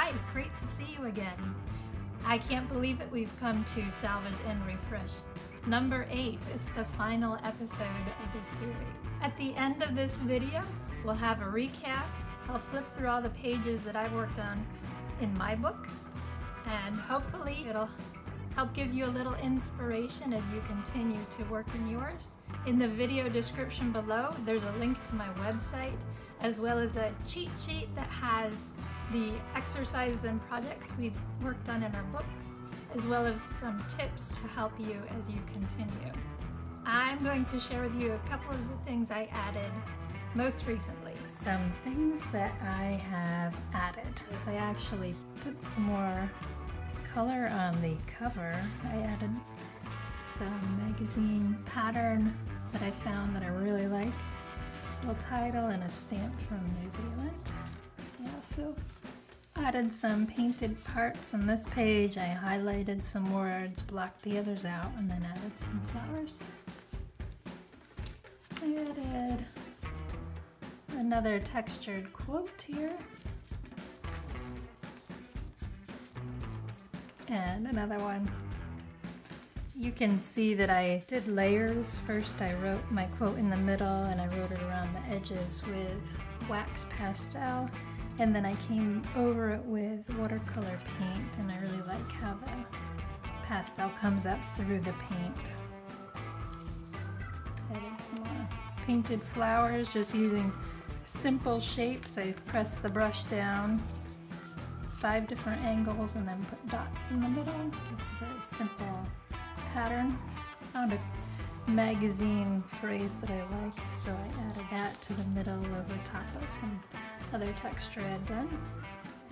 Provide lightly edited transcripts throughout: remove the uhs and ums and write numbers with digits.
Hi, great to see you again. I can't believe it, we've come to Salvage and Refresh number 8. It's the final episode of this series. At the end of this video, we'll have a recap. I'll flip through all the pages that I've worked on in my book, and hopefully it'll help give you a little inspiration as you continue to work in yours. In the video description below, there's a link to my website, as well as a cheat sheet that has the exercises and projects we've worked on in our books, as well as some tips to help you as you continue. I'm going to share with you a couple of the things I added most recently. Some things that I have added is I actually put some more color on the cover. I added some magazine pattern that I found that I really liked. A little title and a stamp from New Zealand. I also added some painted parts on this page. I highlighted some words, blocked the others out, and then added some flowers. I added another textured quote here. And another one. You can see that I did layers. First I wrote my quote in the middle and I wrote it around the edges with wax pastel. And then I came over it with watercolor paint, and I really like how the pastel comes up through the paint. Added some more painted flowers, just using simple shapes. I pressed the brush down 5 different angles and then put dots in the middle. Just a very simple pattern. Found a magazine phrase that I liked, so I added that to the middle over top of some other texture I had done.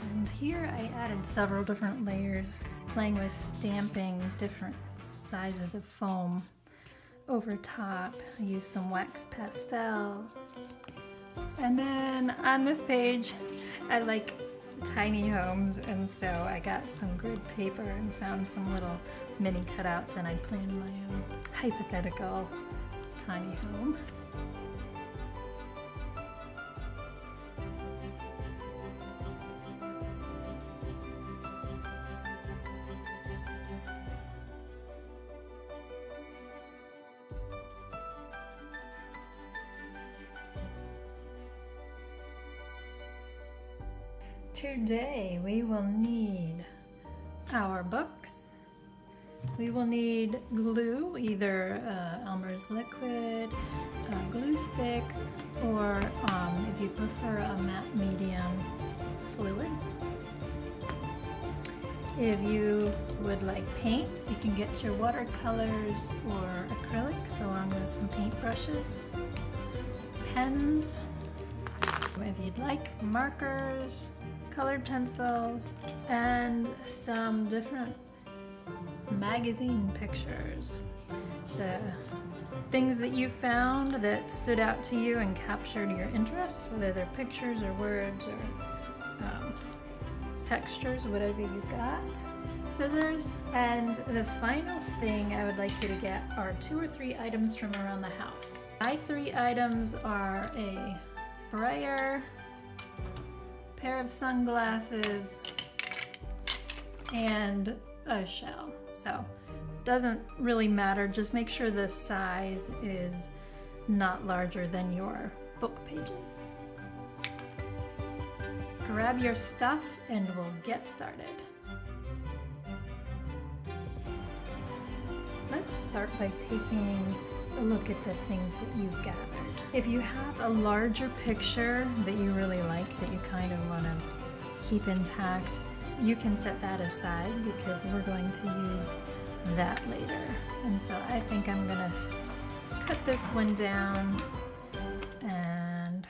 And here I added several different layers, playing with stamping different sizes of foam over top. I used some wax pastel. And then on this page, I like tiny homes, and so I got some grid paper and found some little mini cutouts, and I planned my own hypothetical tiny home. Today we will need our books. We will need glue, either Elmer's liquid, a glue stick, or if you prefer a matte medium fluid. If you would like paints, you can get your watercolors or acrylics along with some paintbrushes, pens. If you'd like markers, colored pencils, and some different magazine pictures. The things that you found that stood out to you and captured your interest, whether they're pictures or words or textures, whatever you got. Scissors, and the final thing I would like you to get are 2 or 3 items from around the house. My 3 items are a brayer, pair of sunglasses, and a shell. So doesn't really matter, just make sure the size is not larger than your book pages. Grab your stuff and we'll get started. Let's start by taking a look at the things that you've gathered. If you have a larger picture that you really like, that you kind of want to keep intact, you can set that aside because we're going to use that later. And so I think I'm gonna cut this one down, and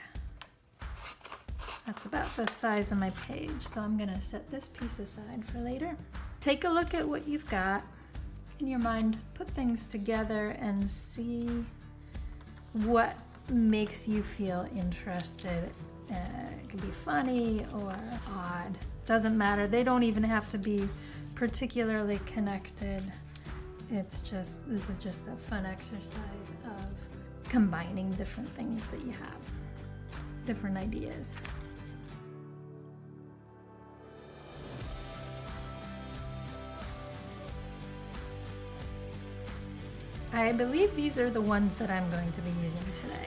that's about the size of my page. So I'm gonna set this piece aside for later. Take a look at what you've got in your mind, put things together and see what makes you feel interested. It can be funny or odd, doesn't matter. They don't even have to be particularly connected. It's just, this is just a fun exercise of combining different things that you have, different ideas. I believe these are the ones that I'm going to be using today.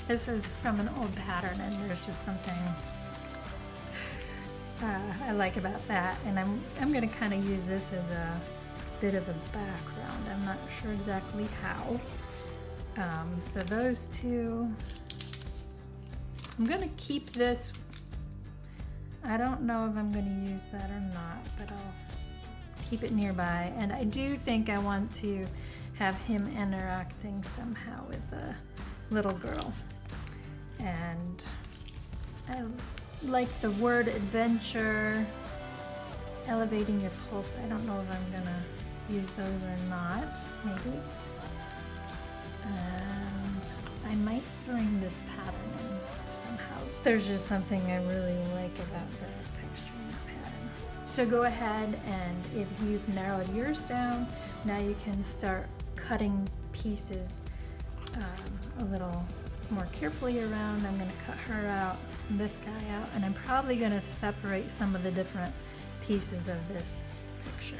This is from an old pattern, and there's just something I like about that. And I'm going to kind of use this as a bit of a background. I'm not sure exactly how. So those two, I'm going to keep this. I don't know if I'm going to use that or not, but I'll keep it nearby. And I do think I want to have him interacting somehow with the little girl. And I like the word adventure, elevating your pulse. I don't know if I'm gonna use those or not, maybe. And I might bring this pattern in somehow. There's just something I really like about the texture in that pattern. So go ahead, and if you've narrowed yours down, now you can start cutting pieces a little more carefully around. I'm going to cut her out, this guy out, and I'm probably going to separate some of the different pieces of this picture.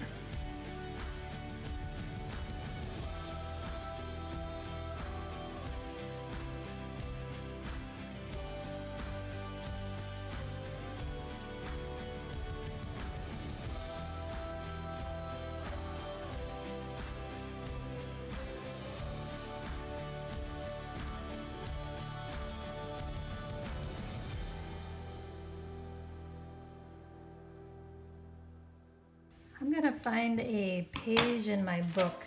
I'm gonna find a page in my book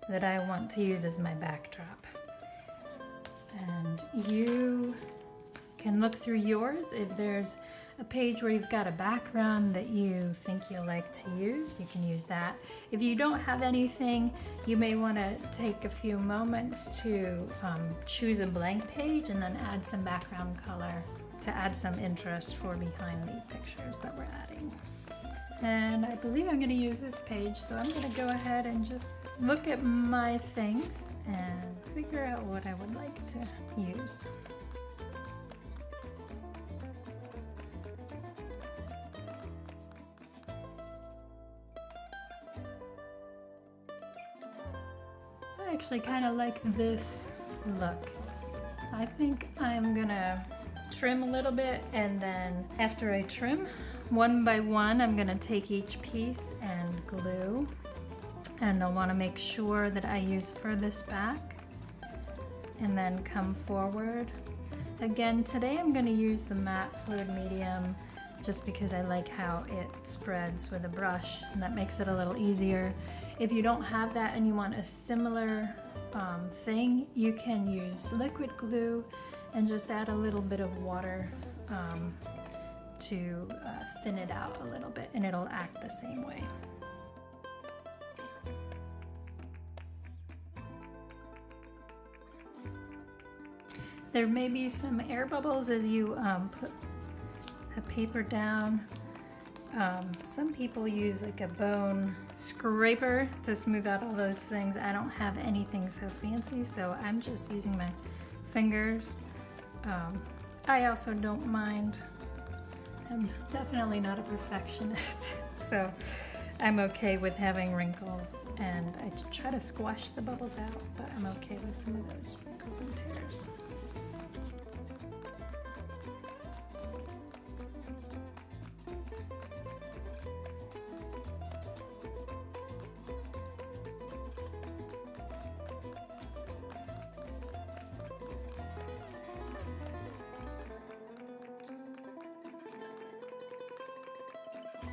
that I want to use as my backdrop. And you can look through yours. If there's a page where you've got a background that you think you like to use, you can use that. If you don't have anything, you may want to take a few moments to choose a blank page and then add some background color to add some interest for behind the pictures that we're adding. And I believe I'm going to use this page, so I'm going to go ahead and just look at my things and figure out what I would like to use. I actually kind of like this look. I think I'm going to trim a little bit, and then after I trim, one by one, I'm gonna take each piece and glue. And I'll wanna make sure that I use furthest back and then come forward. Again, today I'm gonna use the matte fluid medium just because I like how it spreads with a brush, and that makes it a little easier. If you don't have that and you want a similar thing, you can use liquid glue and just add a little bit of water to thin it out a little bit, and it'll act the same way. There may be some air bubbles as you put the paper down. Some people use like a bone scraper to smooth out all those things. I don't have anything so fancy, so I'm just using my fingers. I also don't mind. I'm definitely not a perfectionist, so I'm okay with having wrinkles, and I try to squash the bubbles out, but I'm okay with some of those wrinkles and tears.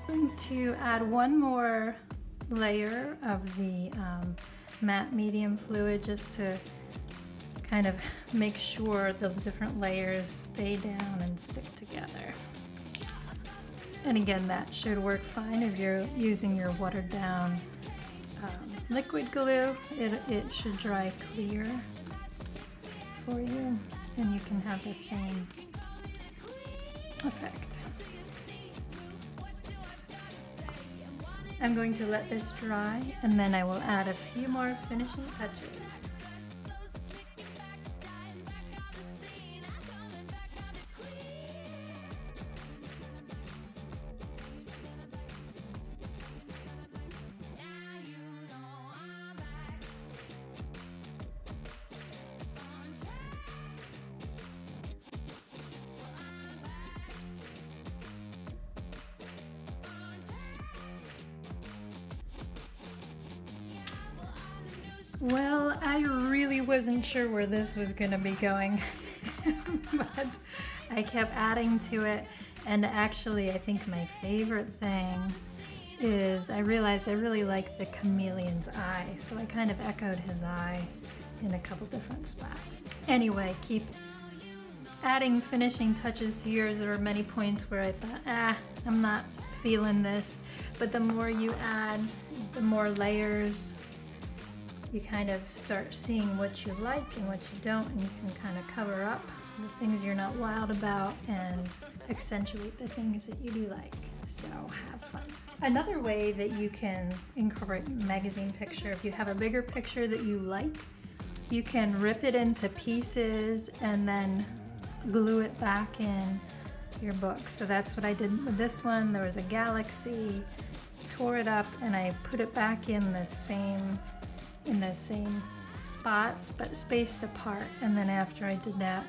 I'm going to add one more layer of the matte medium fluid just to kind of make sure the different layers stay down and stick together. And again, that should work fine if you're using your watered down liquid glue. It should dry clear for you, and you can have the same effect. I'm going to let this dry, and then I will add a few more finishing touches. Well, I really wasn't sure where this was gonna be going, but I kept adding to it, and actually I think my favorite thing is I realized I really like the chameleon's eye, so I kind of echoed his eye in a couple different spots. Anyway, keep adding finishing touches to yours. There were many points where I thought, I'm not feeling this, but the more you add, the more layers, you kind of start seeing what you like and what you don't, and you can kind of cover up the things you're not wild about and accentuate the things that you do like. So have fun. Another way that you can incorporate magazine picture, if you have a bigger picture that you like, you can rip it into pieces and then glue it back in your book. So that's what I did with this one. There was a galaxy, tore it up, and I put it back in the same spots but spaced apart. And then after I did that,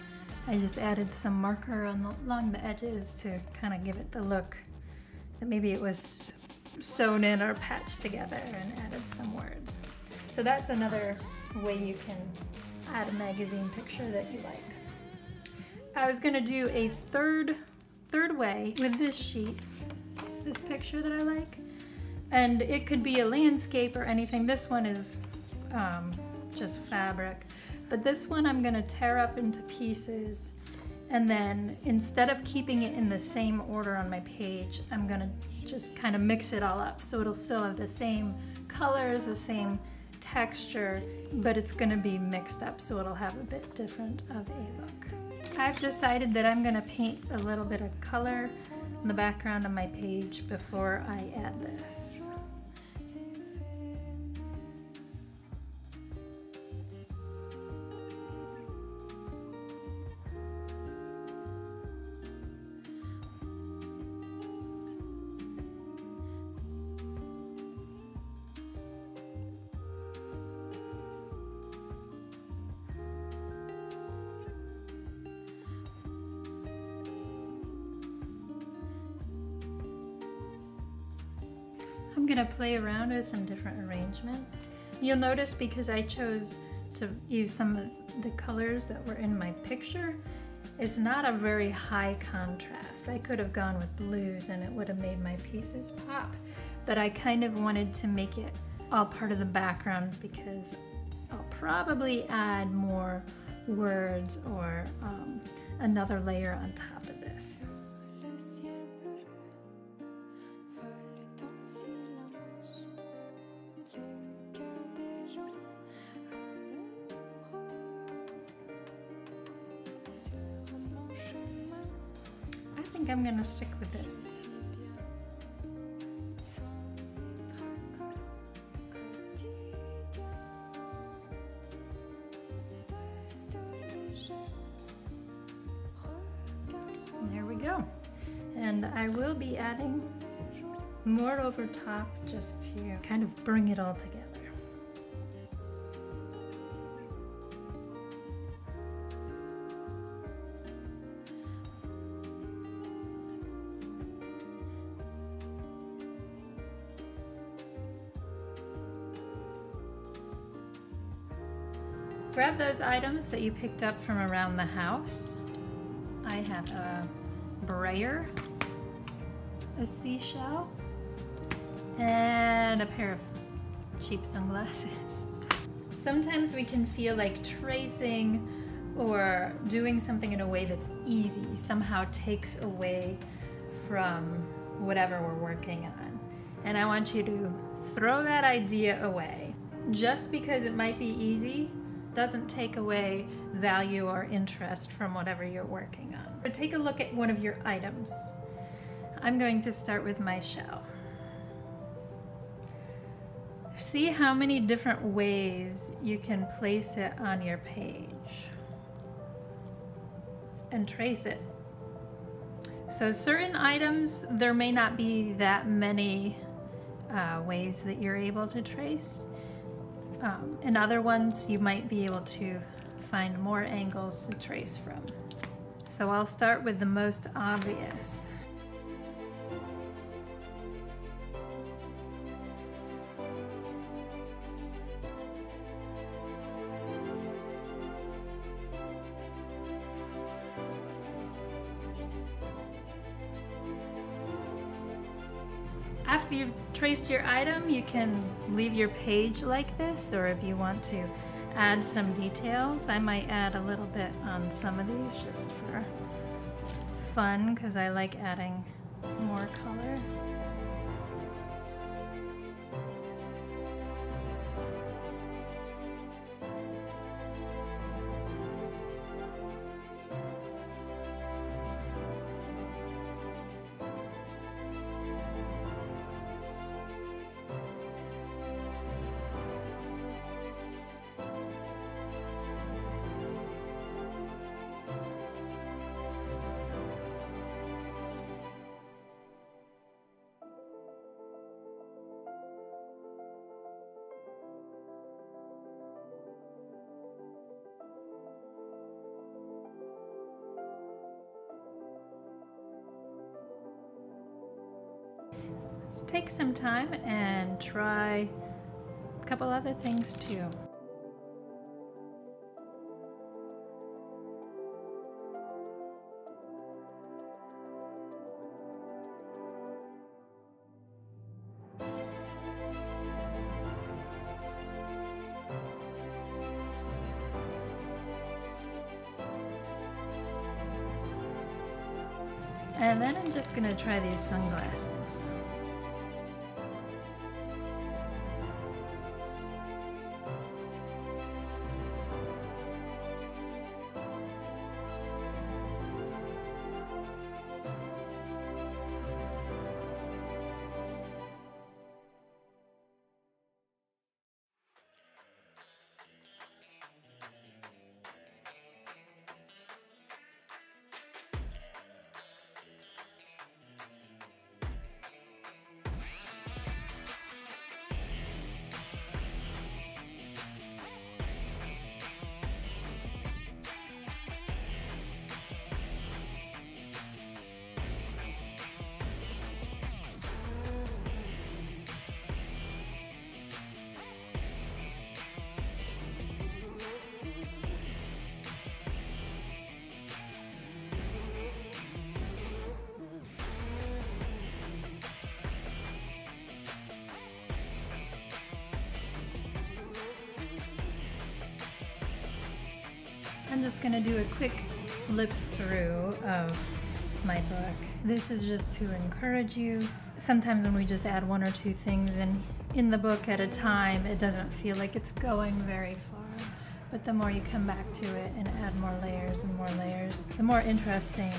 I just added some marker along the edges to kind of give it the look that maybe it was sewn in or patched together, and added some words. So that's another way you can add a magazine picture that you like. I was gonna do a third way with this sheet, this picture that I like, and it could be a landscape or anything. This one is just fabric, but this one I'm gonna tear up into pieces, and then instead of keeping it in the same order on my page, I'm gonna just kind of mix it all up so it'll still have the same colors, the same texture, but it's gonna be mixed up so it'll have a bit different of a look. I've decided that I'm gonna paint a little bit of color in the background of my page before I add this. I'm gonna play around with some different arrangements. You'll notice because I chose to use some of the colors that were in my picture, it's not a very high contrast. I could have gone with blues and it would have made my pieces pop, but I kind of wanted to make it all part of the background because I'll probably add more words or another layer on top of this. I think I'm gonna stick with this. And there we go. And I will be adding more over top just to kind of bring it all together. Grab those items that you picked up from around the house. I have a brayer, a seashell, and a pair of cheap sunglasses. Sometimes we can feel like tracing or doing something in a way that's easy somehow takes away from whatever we're working on. And I want you to throw that idea away. Just because it might be easy doesn't take away value or interest from whatever you're working on. So take a look at one of your items. I'm going to start with my shell. See how many different ways you can place it on your page and trace it. So certain items, there may not be that many ways that you're able to trace. And other ones, you might be able to find more angles to trace from. So I'll start with the most obvious. After you've traced your item, you can leave your page like this, or if you want to add some details, I might add a little bit on some of these just for fun, because I like adding more color. Let's take some time and try a couple other things too. And then I'm just gonna try these sunglasses. I'm just gonna do a quick flip through of my book. This is just to encourage you. Sometimes when we just add one or two things in the book at a time, it doesn't feel like it's going very far. But the more you come back to it and add more layers and more layers, the more interesting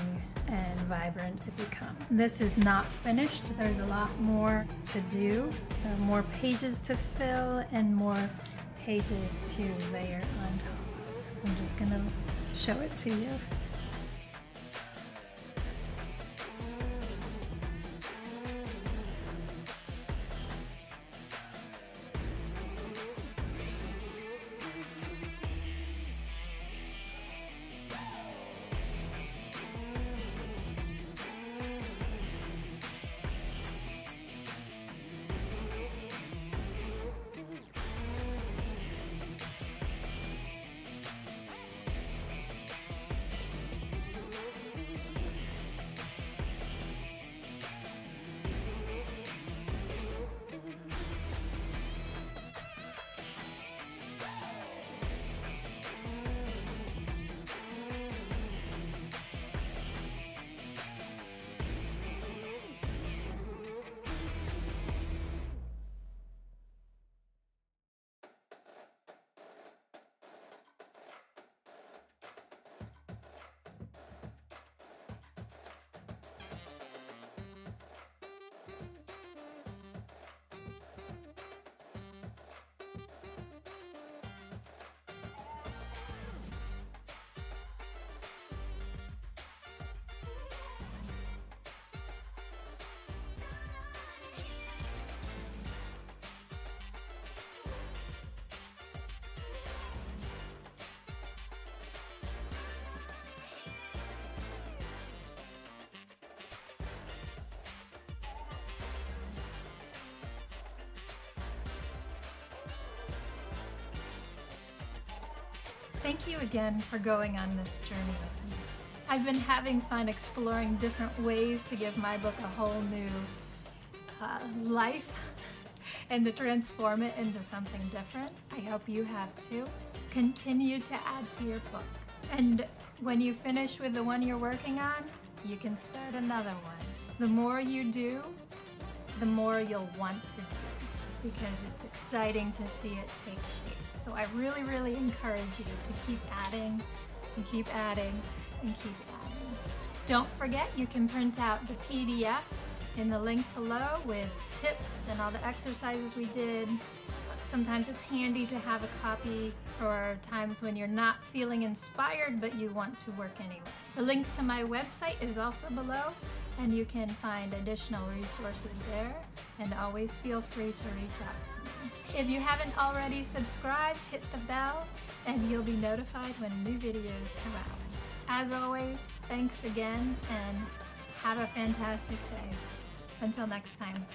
and vibrant it becomes. This is not finished. There's a lot more to do. There are more pages to fill and more pages to layer on top. I'm just gonna show it to you. Thank you again for going on this journey with me. I've been having fun exploring different ways to give my book a whole new life and to transform it into something different. I hope you have too. Continue to add to your book. And when you finish with the one you're working on, you can start another one. The more you do, the more you'll want to do, because it's exciting to see it take shape. So I really, really encourage you to keep adding and keep adding and keep adding. Don't forget, you can print out the PDF in the link below with tips and all the exercises we did. Sometimes it's handy to have a copy for times when you're not feeling inspired but you want to work anyway. The link to my website is also below, and you can find additional resources there, and always feel free to reach out to me. If you haven't already subscribed, hit the bell and you'll be notified when new videos come out. As always, thanks again and have a fantastic day. Until next time.